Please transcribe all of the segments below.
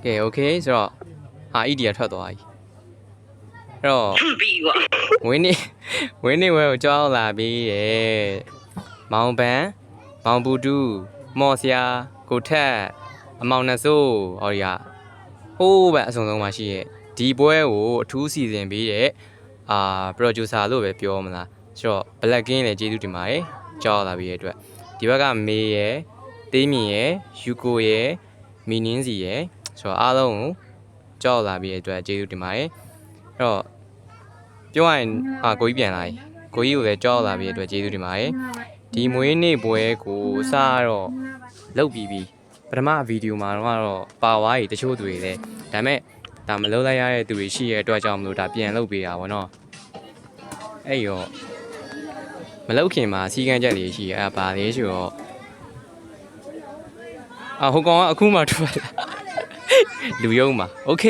ကဲ okay ဆိုတော့idea ထွက်သွားပြီအဲ့တော့ပြီးကွာဝင်းနေဝဲကိုကြောက်လာပြီးတဲ့မောင်ပန်းမောင်ဘူးတူမော်ဆရာကိုထက်အမောင်နှစိုးဟော်ရီကဟိုးပဲအစုံဆုံးမှရှိရဲ့ဒီပွဲကိုအထူးစီစဉ်ပြီးတဲ့producer လို့ပဲပြောမလားဆိုတော့ Black King လည်းကျေးဇူးတင်ပါတယ်ကြောက်လာပြီးတဲ့အတွက်ဒီဘက်ကမေးရယ်သေးမြင့်ရယ်ယူကိုရယ်မီနင်းစီရယ်ဆိုတော့အားလုံးကိုကြောက်လာပြီးတဲ့အတွက်ကျေးဇူးတင်ပါတယ်အဲ့တော့ပြောရရင်ကိုကြီးပြန်လာပြီကိုကြီးကိုလည်းကြောက်လာပြီးတဲ့အတွက်ကျေးဇူးတင်ပါတယ်ဒီမွေးနေ့ပွဲကိုစတော့လုပ်ပြီးပြီပထမဗီဒီယိုမှာတော့ပါဝါးကြီးတချို့တွေလည်းဒါပေမဲ့ဒါမလုပ်လိုက်ရတဲ့သူတွေရှိရဲ့အတွက်ကြောင့်မလို့ဒါပြန်လုပ်ပေးတာဗောနော်အဲ့ရောမလုပ်ခင်မှာစီကန်းချက်လေးရှိရဲ့အဲ့ပါလေဆိုတော့ဟိုကောင်ကအခုမှထွက်လာလူယုံမှာโอเค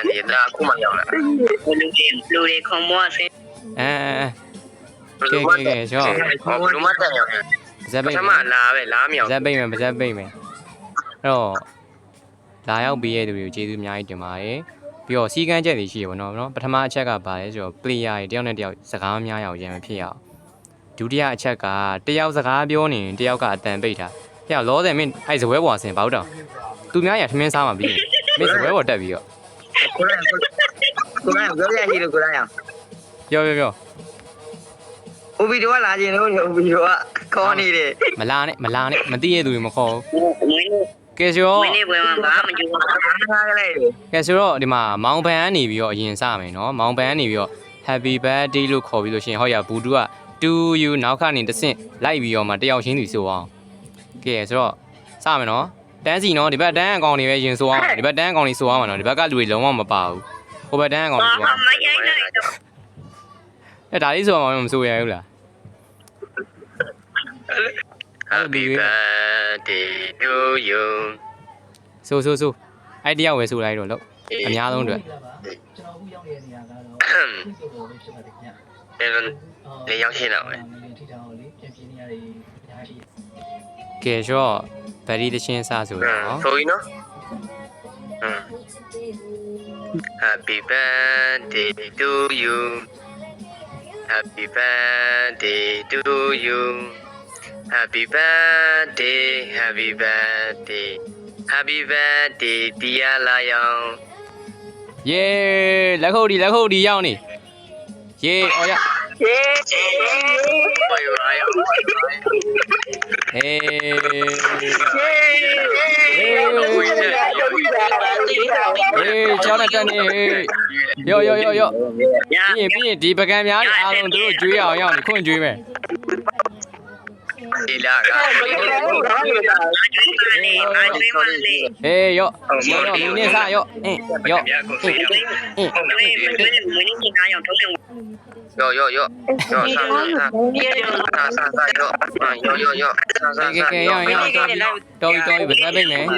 နေတာအခုမှရောက်လာလူတွေခုံမောဆင်းကဲကျော်လူမတက်ရောက်နေဇက်ပိတ်မလာပဲလားမြောက်ဇက်ပိတ်မယ်အဲ့တော့လာရောက်ပြီးရတဲ့သူတွေကိုကျေးဇူးအများကြီးတင်ပါတယ်ပြီးတော့စီကန်းချက်တွေရှိရပါတော့ပထမအချက်ကပါလဲဆိုတော့ player တွေတယောက်နဲ့တယောက်စကားများအောင်ရန်မဖြစ်ရအောင်ဒုတိယအချက်ကတယောက်စကားပြောနေတယောက်ကအတန်ပိတ်တာတယောက်လောတယ်မင်းအဲ့ဇပွဲပေါ်ဆင်ဘောက်တောင်သူများရထမင်းစားမှာပြီးမင်းဇပွဲပေါ်တက်ပြီးတော့ကိုရိုင်းပြောရရှိလို့ကိုရိုင်းအောင်ပြောဥပီတော့လာခြင်းလို့ဥပီတော့ခေါ်နေတယ်မလာနဲ့မသိရသူတွေမခေါ်ဘူးကဲဆိုတော့မင်းနေပွဲမှာဘာမှမကြည့်ဘူးအားကလေးကဲဆိုတော့ဒီမှာမောင်ပန်ကနေပြီးတော့အရင်စမယ်နော်မောင်ပန်ကနေပြီးတော့ Happy Birthday လို့ခေါ်ပြီးလို့ရှိရင်ဟောရဘူးတူက to you နောက်ခါနေတဆင့်လိုက်ပြီးတော့မှတယောက်ချင်းစီဆိုအောင်ကဲဆိုတော့စမယ်နော်တန်းစီနော်ဒီဘက်တန်းအကောင်တွေပဲရင်ဆိုအောင်ဒီဘက်တန်းအကောင်တွေဆိုအောင်နော်ဒီဘက်ကလူတွေလုံးဝမပါဘူးဟိုဘက်တန်းအကောင်တွေဆိုအောင်မရိုက်လိုက်တော့ဒါလေးဆိုအောင်မဆိုရဘူးလားHappy birthday to you ဆိုအဲ့တယောက်ပဲဆိုလိုက်တော့လို့အများဆုံးအတွက်လေရောက်ရှင်းတော့ပဲကဲဆိုတော့ဗရီတချင်းစဆိုတော့ဆိုရင်နော်Happy birthday to you Happy birthday to you Happy birthday Happy birthday Happy birthday dear lion ယေလက်ခုပ်ဒီရောက်နေယေအော်ရယေဘယ်လိုရောကျောင်းတက်နေရောပြီးရင်ဒီပကံများအားလုံးတို့ကျွေးအောင်ရောက်နေခွင့်ကျွေးမယ်ဒီလာကရောမင်းနေစားရောရောတော်ပြီဗဇက်ပိတ်မယ်မင်း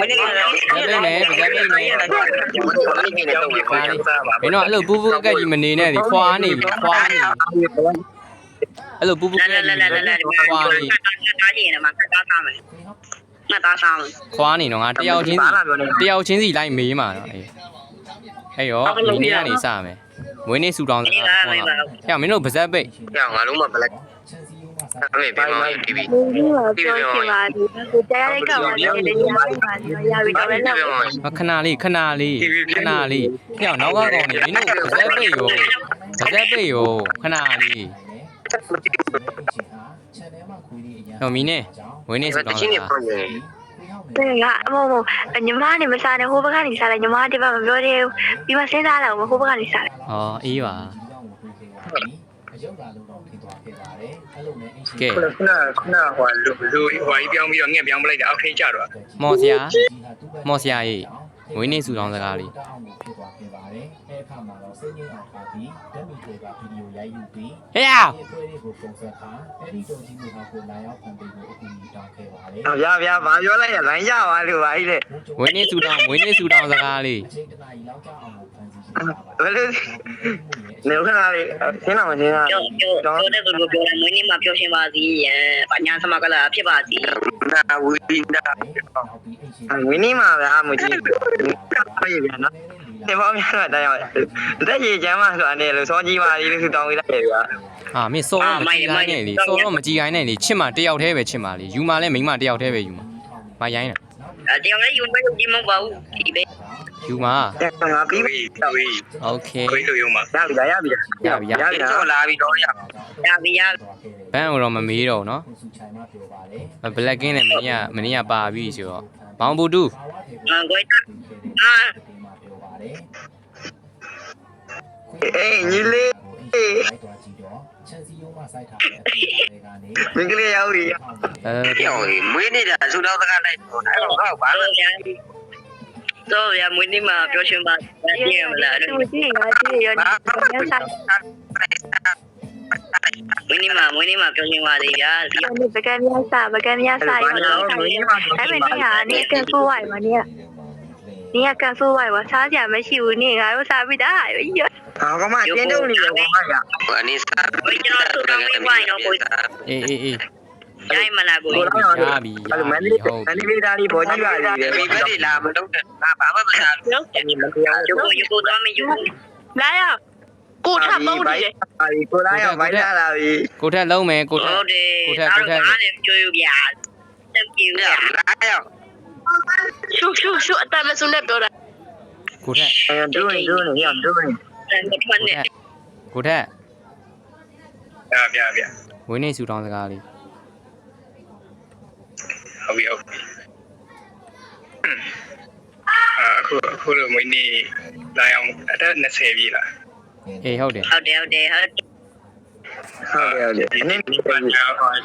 တို့အဲ့လိုပူအကက်ကြီးမနေနဲ့ဒီခွာနေပြီအဲ့လိုပူကက်ကြီးခွာနေခွာနေတော့ငါတယောက်ချင်းစီလိုက်မေးမှာတော့အဲ့ရောဒီနေ့ကနေစမယ်မွေးနေ့ဆူတောင်းစကားခေါ်လာဟဲ့မင်းတို့ဗဇက်ပိတ်ဟဲ့ငါလုံးမဘလက်အမေပြန်မတီးပြီးပြောချင်ပါဘူး။တရားလေးကောက်ပါလေ။ရပြီတော့လည်းခဏလေးဟဲ့နောက်ကကောင်နေမင်းတို့ဗဇက်ပိတ်ရောခဏလေးတော့မင်းနဲ့ဝင်းနေဆူတောင်းစကား对呀，你妈你们仨呢？我不看你仨了，你妈这边没表的，比我现在了，我不看你仨了。哦，အေးပါကဲခုနဟိုလူဟိုပြောင်းပြီးတော့ငှက်ပြောင်းပလိုက်တာအောက်ထိကြတော့မော်ဆရာကြီးဝင်းနေဆူတောင်းစကားလေးဟဲ့ဗျာဘာပြောလိုက်ရလိုင်းရပါလို့ပါအဲ့လေဝင်းနေဆူတောင်းစကားလေး ဘယ်လိုနေခဏလေးရှင်းတော့မရှင်းတာ ပြောတဲ့သူပြောတယ်မွေးနေ့မှာပြောရှင်းပါစီဘာညာစမကလာဖြစ်ပါစီ နာဝီနာဝီနီမှာဗျာမကြည့်ဘူးပြေးပြန်နော်ဒီဘောများတော့တရားတက်ကြီးကျမ်းမဆိုတာနဲ့လို့စောကြီးပါလေးလို့တောင်းပေးလိုက်ရဗျာ ဟာမင်းစောတော့မကြည်ခိုင်းနဲ့လေစောတော့မကြည်ခိုင်းနဲ့လေချစ်မှာတယောက်တည်းပဲချစ်မှာလေယူမှာလဲမိန်းမတယောက်တည်းပဲယူမှာမရိုင်းနဲ့ တရားလည်းယူမယူကြည့်မပါဘူးဒီပဲ ယူမှာ ငါပြီးပြီ โอเค ခွေးလို့ရုံမှာရပြီတော့လာပြီတော့ရ ရပြီရ ဘန်းတော့မမေးတော့နော်ဘလက်ကင်းနဲ့မနေ့ကပါပြီဆိုတော့ဘောင်ဘူတူ ကိုယ်အာ အေးညီလေးမင်္ဂလာရောက်ရီ ပြော မွေးနေတာဆူတော့တကားလိုက်တော့အဲ့တော့ဘာလို့ တော့ရမွေးနေ့မှာပြောရှင်းပါကြည့်မလား သူကြည့်ရကြည့်ရနေပြန်ဆိုင် မွေးနေ့မှာပြောရှင်းပါလေဗျာ ဒီပကံမြတ်စာရောတော့အဲ့မင်းဟာနေကန်ဖူးဝိုင်မနေနေကန်ဖူးဝိုင်ဝစားကြမရှိဘူးနေငါတို့စားပြီးသားရော ဟာကမတင်းတုံးနေရောဘာကအနိစာ ကိုကျွန်တော်သူတော်မေးပါတော့ကို အေး ရိုက်မလားကို ရပြီ အဲ့လိုမန်လေးသားလေးပေါ်ကြည့်ပါလေဒီဘက်တွေလာမတော့တဲ့ငါဘာမှမစားဘူးအမြင်မပြောင်း ယူကိုတော့မယူ လာရကိုထပေါင်းနေတယ် ဟာဒီကိုလာရောက်ဘိုင်းလာပြီ ကိုထက်လုံးမယ်ကိုထက် ဟုတ်တယ်အားလည်းကြွေးပြတက်ပြူရ လာရောက် ရှုအတမစုံနဲ့ပြောတာ ကိုထက် ဒူးနေရောဒူးနေ မထွန်းနဲ့ ကိုထက် ပြ ဝင်းနေစုတောင်းစကားလေး ဟုတ်ပြီအခုလိုမွေးနေ့လာအောင်အသက်20ပြည့်လား အေးဟုတ်တယ် ဟုတ်တယ်ဟုတ်တယ်ဒီနေ့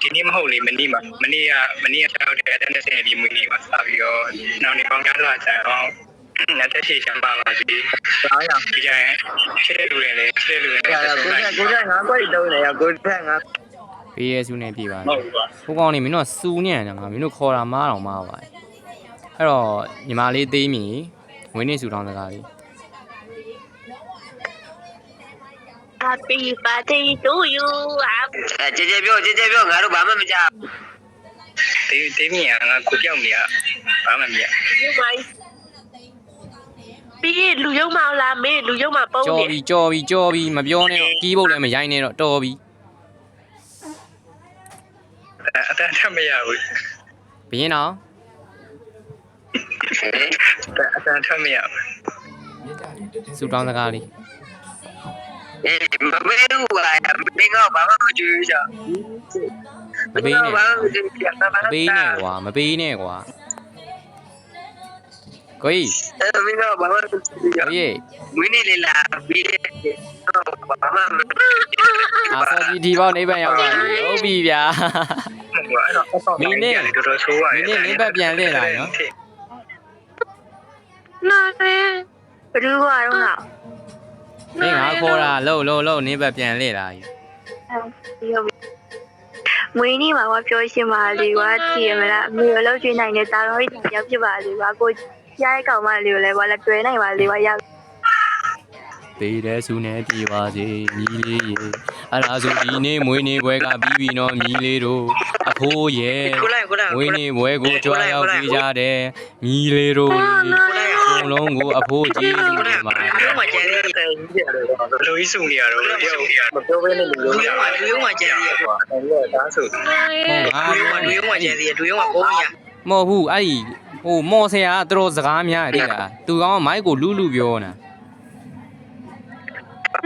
ဒီနေ့မဟုတ်လေမနေ့ကတော့တဲ့အသက်20ပြည့်မွေးနေ့မှာစပြီးတော့နောက်နေ့ပေါင်းများစွာကြာအောင်လက်သက်ရှိချမ်းပါပါစေအားရဒီကြရင်ချစ်တဲ့လူတွေလည်းချစ်တဲ့လူတွေလည်းကိုယ်ကငါကိုယ်တုံးနေရကိုယ်ကငါ ပေးရဲစုနဲ့ပြပါ ဟုတ်ပါ ဟိုကောင်နေမင်းတို့စူးညံ့တယ်ငါမင်းတို့ခေါ်တာမားတော့မားပါအဲ့တော့ညီမလေးသေးမြည်ဝင်းနေစုတောင်းစကားလေး Happy birthday to you ကြေပြောငါတို့ဘာမှမကြောက်တေးမြင်ငါကိုပြောက်နေရဘာမှမမြင် you guys ပြီးလူယုံမလားမေးလူယုံမပုံး ကြော် နေ ပြီမပြောနဲ့တော့ကီးဖို့လည်းမရိုင်းနဲ့တော့တော်ပြီ အတန်းထမရဘူး ဘင်းတော့ အတန်းထမရ စုတောင်းစကားလေး အေးမမေးဘူးကွာမင်းကဘာမှမကြည့်ရ မပေးနဲ့ ဘာမှမကြည့်ရ မပေးနဲ့ကွာမပေးနဲ့ကွာကိုကြီး မင်းကဘာမှမကြည့်ရ ကိုကြီး မင်းနေလာပြီးဘာမှမ အာစောကြီးဒီပေါက်နေပန်ရောက်ပါပြီဟုတ်ပြီဗျာ တော်တော်ဆိုးပါ မင်းနေဘက်ပြန်လှည့်လာနော် နာရဲဘယ်သူကတော့ငါ မင်းငါခေါ်တာလို့နေဘက်ပြန်လှည့်လာပြီ မွေးနေ့မှာပြောရှင်းပါလေကွာကြည့်ရမလားမေရလောက်ကျွေးနိုင်တဲ့တာတော်ကြီးရောက်ဖြစ်ပါလေကွာကိုကြားကောင်မလေးကိုလည်းကွာလက်တွဲနိုင်ပါလေကွာရောက် ပေးတဲ့စုနဲ့ပြေပါစေမြီးလေးရေအဲ့ဒါဆိုဒီနေ့မွေးနေ့ပွဲကပြီးပြီနော်မြီးလေးတို့အဖိုးရဲ့မွေးနေ့ပွဲကိုကြွားရောက်ပြီးကြတယ်မြီးလေးတို့အလုံးကိုအဖိုးကြီးစုနေမှာ ဘယ်မှာကျန်သေးတယ် လူကြီးစုနေရတော့ပြောမပြောဘဲနဲ့လူကြီးလူယုံမှာကျန်သေးတယ်ကွာ ဒါဆို ဟုတ်ငါ လူယုံမှာကျန်သေးတယ်လူယုံမှာပုံးရ မဟုတ်ဘူးအဲ့ဒီဟိုမော်ဆရာကတော်စကားများတယ်လားသူကောင်မိုက်ကိုလူပြောနေတာ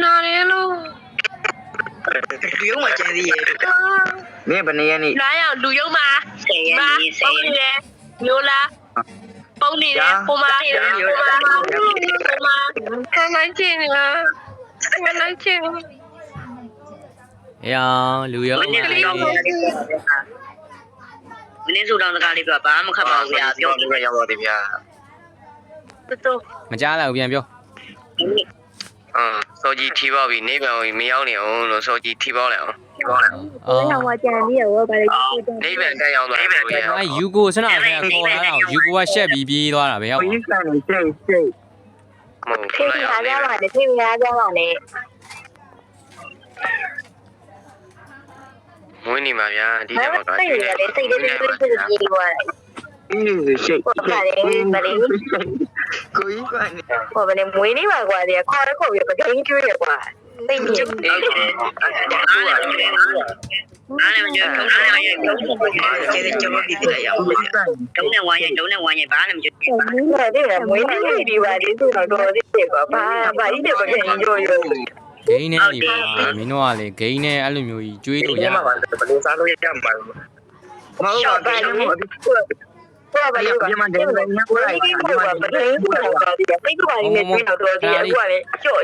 နာရဲလို့ လူယုံမှာကျန်သေးတယ် မင်းဘယ်နေရနေ လာရလူယုံမှာ 10ရက်နေ10 ပုံးနေတယ်မျိုးလားပုံးနေတယ်ပုံးမနေတယ်ပုံးမခနိုင်ချင်းလားခနိုင်ချင်း အေးအောင်လူရော မင်းစုတောင်းစကားလေးပြောဘာမှမခတ်ပါဘူးဗျာပြော လို့ရောက်တော့တယ်ဗျာ တူ မကြားလိုက်ဘူးပြန်ပြော စောကြီးထီပေါပြီနေပြန်မရောက်နေအောင်လို့စောကြီးထီပေါလိုက်အောင်ထီပေါလိုက်အောင် အော်ဟောကြံပြီးရောဗါလေ နေပြန်တက်ရောက်သွားတယ်ဗျာ အဲ့ယူကိုစနဆရာခေါ်လာတော့ယူကိုကရှက်ပြီးပြေးသွားတာပဲဟုတ် ကြီးစံနေစိတ် မဟုတ် ဖေးရကြပါနဲ့ဖေးရကြပါနဲ့ မွေးနေမှာဗျာဒီ ဘာ တော့ လို့ တော့ စိတ်ရလဲစိတ်လေးလေးလေးပြေးသွားတယ် ရှိတ် ဟောပါလေဗလီ ကိုကြီးက ဟောဗလီမွေးနေပါကွာဒီခေါ်ရခေါ်ပြီးပကင်းကျွေးရကွာသိနေတယ် အားလည်းမကြုံအားလည်းမကြုံကျေကျမပြီးတယ်ရောက်တုံးနဲ့ဝိုင်းရင်ဘာလည်းမကြုံ မင်းလည်းဒီမွေးနေပြီပါဒီသူတော့တော်သေးကွာဘာကြီးတဲ့ပကင်းကျွေးရ ဂိမ်းနဲ့နေပါမင်းတို့ကလေဂိမ်းနဲ့အဲ့လိုမျိုးကြီးကျွေးလို့ရ မှာပါဘယ်လိုစားလို့ရမှာမဟုတ်ပါဘူး ဟောဗလီကဒီမှာဒီမှာဘာကြီးကဘာပကင်းကျွေးရတာဒီပိတ်သွားနေတယ်တော့တော်သေးကွာလေကျော်